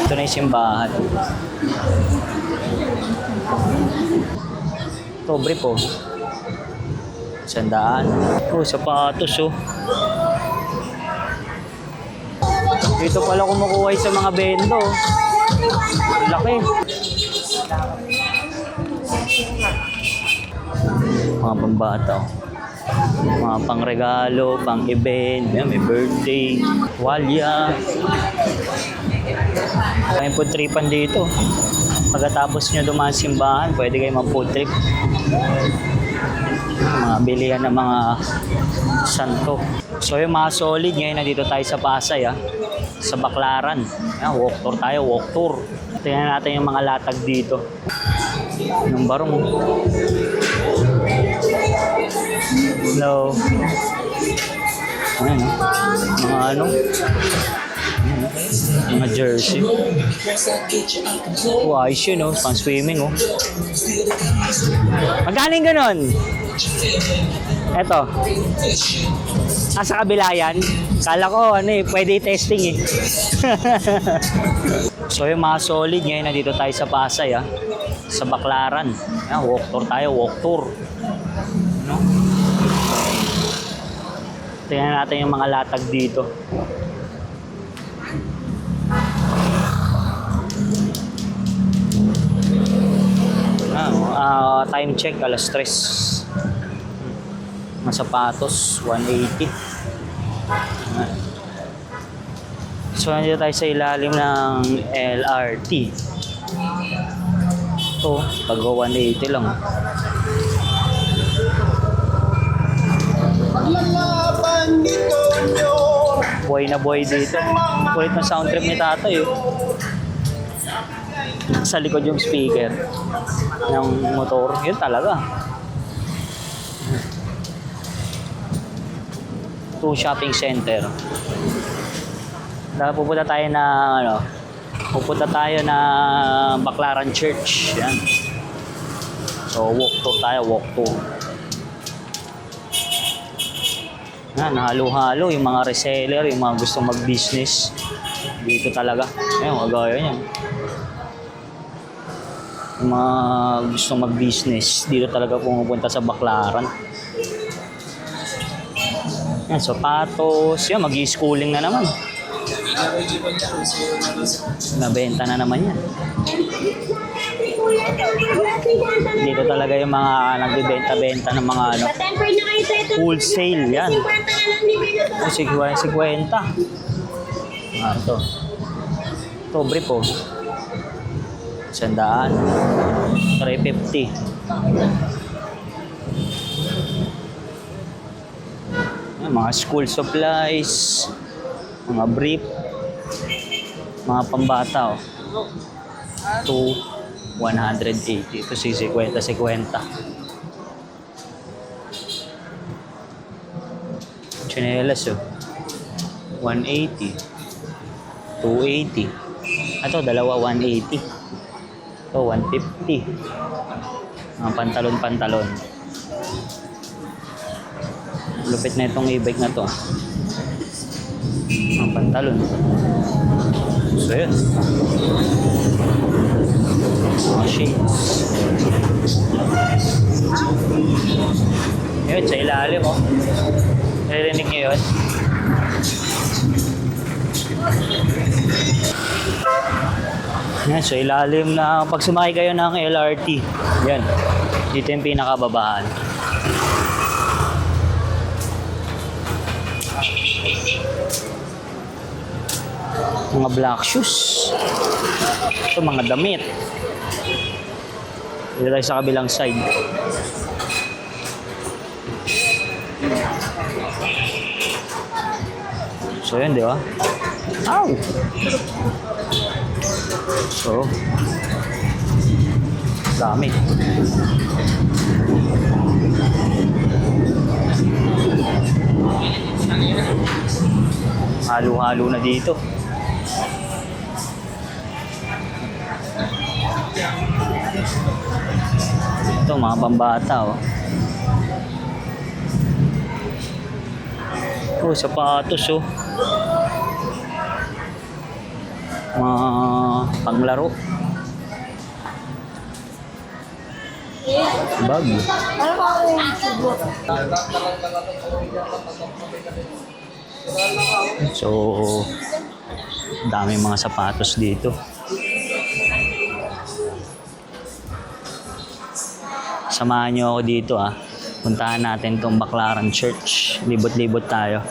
Ito na yung simbahan. Pobre po. 100. Oh, sapatos oh. Dito pala kumukuha sa mga bendo. Ang laki. Mga pambata oh. Mga pangregalo, pang-event, may birthday, walya. Kayo food tripan dito. Pagkatapos nyo dumaan simbahan, pwede kayo mag-food trip. Mga bilihan ng mga santo. So yung mga solid, ngayon nandito tayo sa Pasay sa Baclaran. Walk tour tayo, walk tour. Tingnan natin yung mga latag dito. Yung barong. Hello. Ayan, mga ano. Mga jersey. Oh, ayos yun, oh. Pang swimming, oh. Magaling ganon. Eto. Sa kabila yan. Kala ko, pwede testing eh. So yung mga solid, ngayon nandito tayo sa Pasay, sa Baclaran. Walk tour tayo, walk tour. No? Tingnan natin yung mga latag dito. Time check, 3:00. Mga sapatos, 180. So, nandito tayo sa ilalim ng LRT. Ito, taga 180 lang. Buhay na buhay dito. Kulit ng sound trip ni tatay. Sa likod yung speaker ng motor. Yun talaga. To shopping center. Pupunta tayo na pupunta tayo na Baclaran Church. Yan. So walk tour tayo, walk tour. Yan, halo-halo yung mga reseller, yung mga gustong mag-business. Dito talaga. Ayun, kagaya niyan. Yung mga gustong mag-business, dito talaga pumupunta sa Baclaran. Yan, sapatos. Yan, mag-i-schooling na naman. Nabenta na naman yan. Dito talaga yung mga nagbibenta-benta ng mga wholesale. Yan. 50. Ito. Pobre po. 100. 350. Mga school supplies, mga brief, mga pambata. 180. Ito si 50. Chinelas 180. 280. Ito, dalawa 180. Ito, 150. Mga pantalon. Lupit na itong e-bike na to. Mga pantalon. So yun. Mga shades. Yun, sa ilalim narinig nyo yun? Yan, sa ilalim na pag sumakay kayo ng LRT. Yan. Dito yung pinakababahan. Mga black shoes. Ito, mga damit. Dito tayo sa kabilang side. So yun, di ba? Ow! So, dami. Halo-halo na dito. Ito, mga pambata, sapatos, Mga panglaro. Bag. So, dami mga sapatos dito. Samahan niyo ako dito Puntahan natin tong Baclaran Church. Libot-libot tayo.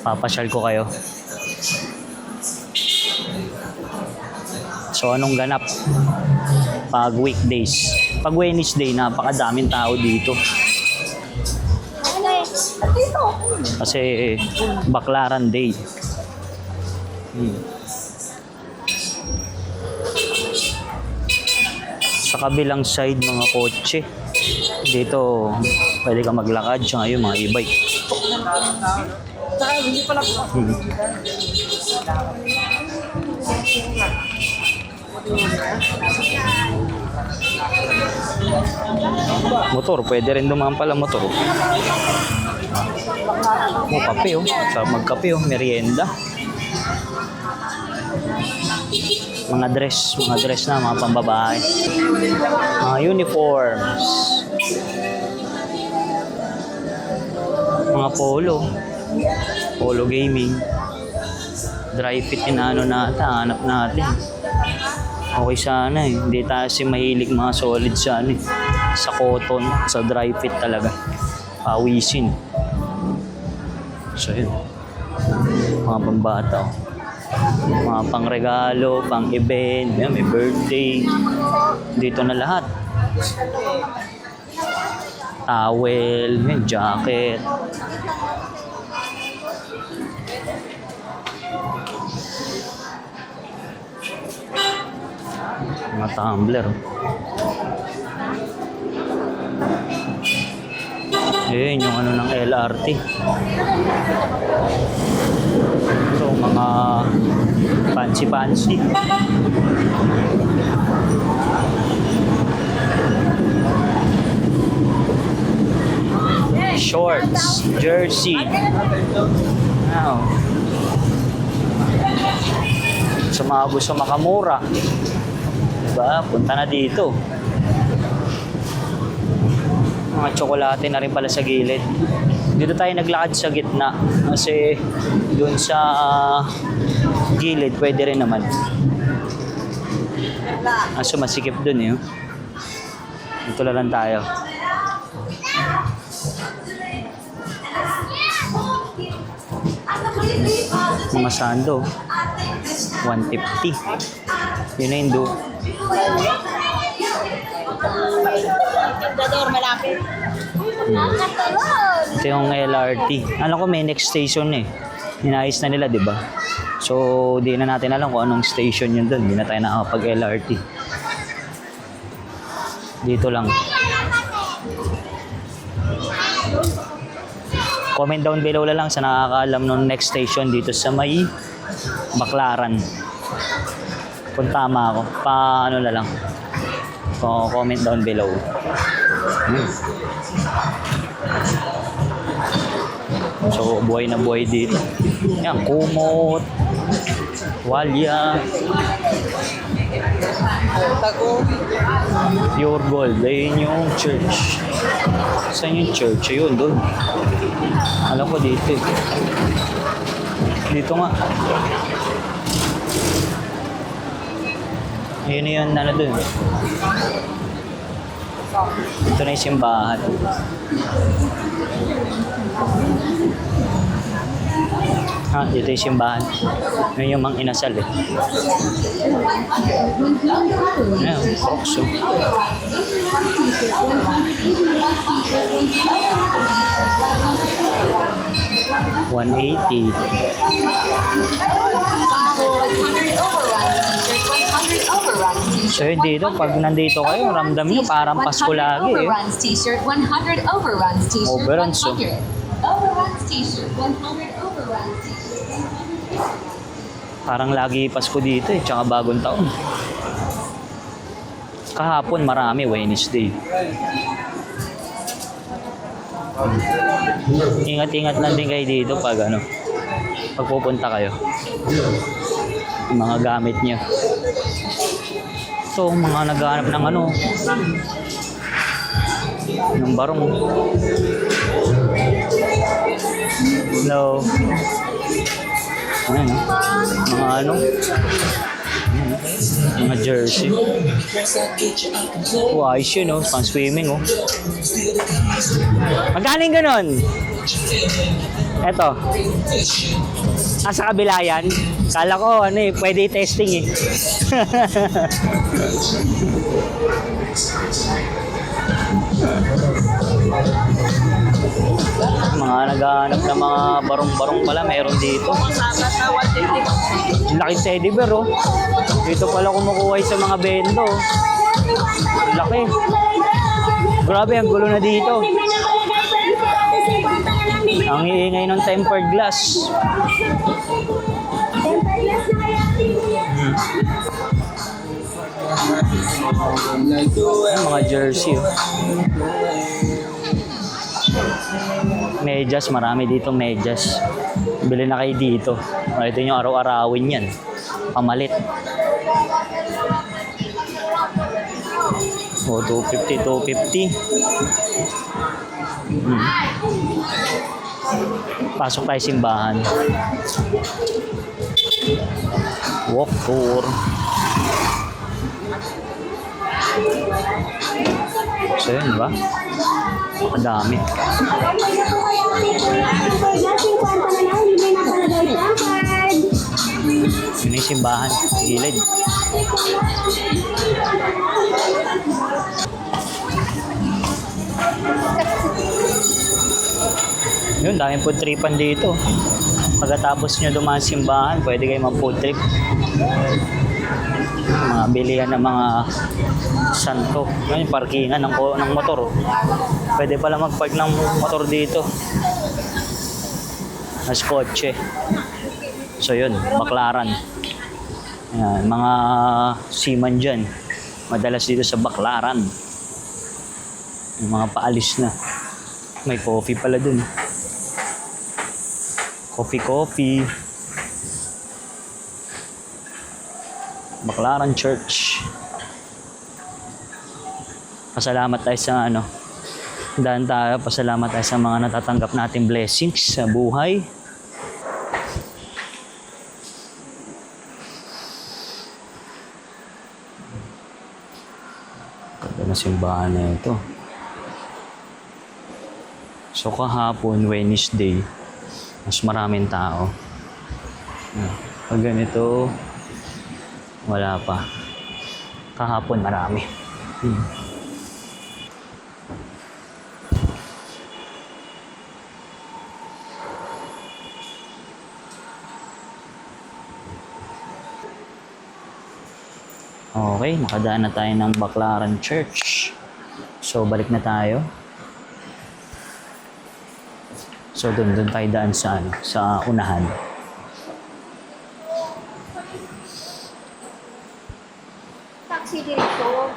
Papasyal ko kayo. So, anong ganap? Pag weekdays. Pag Wednesday, napakadaming tao dito. Kasi Baclaran Day. Sa kabilang side, mga kotse. Dito, pwede ka maglakad. Siya ngayon, mga e-bike. Motor, pwede rin dumaan pala motor. Kape Sarap magkape merienda. Mga dress na, mga pambabae. Mga uniforms. Mga polo gaming. Dry fit hanap natin. Okay sana Hindi tayo mahilig mga solid sa cotton, sa dry fit talaga. Pawisin. So yun. Mga pambata. Mga pangregalo, pang-event, may birthday. Dito na lahat. Towel, jacket. Mga tumbler. Ayun, yung ng LRT. So, mga fancy. Shorts, jersey. Wow. Sa mga gusto makamura. Diba? Punta na dito. Mga tsokolate na rin pala sa gilid. Dito tayo naglakad sa gitna kasi doon sa gilid pwede rin naman. Kaso masikip doon Dito lang tayo. Mga sando 150. Yun na yung malapit. Ito yung LRT. Alam ko may next station Inayos na nila, di ba? So, di na natin alam kung anong station yun doon. Di na tayo nakakapag-LRT. Dito lang. Comment down below lang sa nakakaalam ng next station dito sa may Baclaran. Kung tama ako. Paano na lang. Comment down below. So, buhay na buhay dito. Yan, kumot, walya, pure gold. Ayun yung church. Saan yung church? Ayun, doon. Alam ko dito Dito nga. Ayun yun, doon. Ito na yung simbahan. Dito yung simbahan. Yun yung mang inasal Ayan, Crocs $180. So yun dito, pag nandito kayo, ramdam nyo parang Pasko lagi Overruns t-shirt, 100 overruns t-shirt, Overruns, 100. Overruns t-shirt, 100 overruns t-shirt. Parang lagi Pasko dito tsaka bagong taon. Kahapon marami, Wednesday. Ingat-ingat lang din kayo dito pag pag pupunta kayo. Yung mga gamit niya. Ito, mga naghahanap ng ano, ng barong. Hello. Ayan, mga ano, mga jersey. Oh, ayos yun, oh. Pang swimming, oh. Magaling ganon. Eto. Sa kabila yan. Kala ko, ano eh, pwede testing eh. Mga naghahanap ng mga barong-barong pala, meron dito. Laki teddy bear, oh. Dito pala kumukuha sa mga bendo. Laki. Grabe, ang gulo na dito. Ang iingay ng tempered glass. Ay, mga jersey, oh. Medyas, marami dito medyas. Bili na kayo dito. Ito yung araw-arawin yan. Pamalit. O, 250, 250. Pasok tayo simbahan. Walk tour. So yun, ba? Madami. Yun yung simbahan. Gilid. Yun, daming food tripan dito. Pagkatapos nyo dumaan simbahan, pwede kayo mag-food trip. Mga bilihan ng mga santo. Yun, yung parkingan ng motor. Pwede pala mag-park ng motor dito. Mas kotse. So yun, Baclaran. Ayan, mga seaman dyan. Madalas dito sa Baclaran. Yung mga paalis na. May coffee pala dun. Coffee. Baclaran Church. Pasalamat tayo sa ano. Dahil tayo, pasalamat tayo sa mga natatanggap nating blessings sa buhay. Ganda na simbahan na ito. So kahapon, Wednesday, mas maraming tao. Pag ganito, wala pa. Kahapon marami. Okay, nakadaan na tayo ng Baclaran Church. So balik na tayo. So doon tayo daan sa unahan. Taxi dito.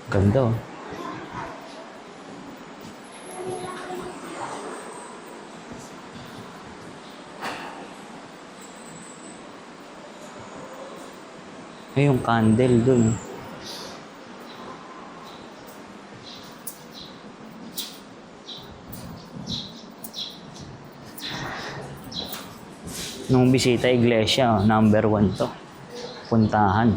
Ganda, oh. Ay, yung candle dun. Nung bisita iglesia, number 1 to. Puntahan.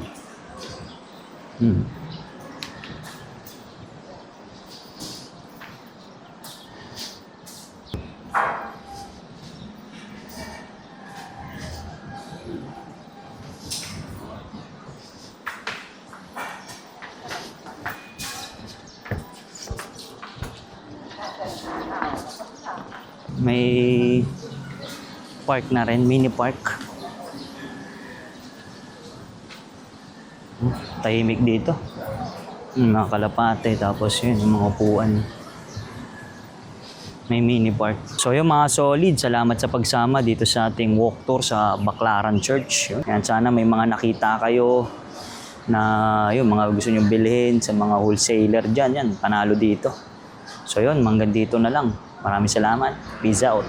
May park na rin, mini park. Tahimik dito. Mga kalapate, tapos yun, yung mga upuan. May mini park. So yung mga solid, salamat sa pagsama dito sa ating walk tour sa Baclaran Church. Yan, sana may mga nakita kayo na yung mga gusto nyo bilhin sa mga wholesaler dyan. Yan, panalo dito. So yun, hanggang dito na lang. Maraming salamat. Peace out.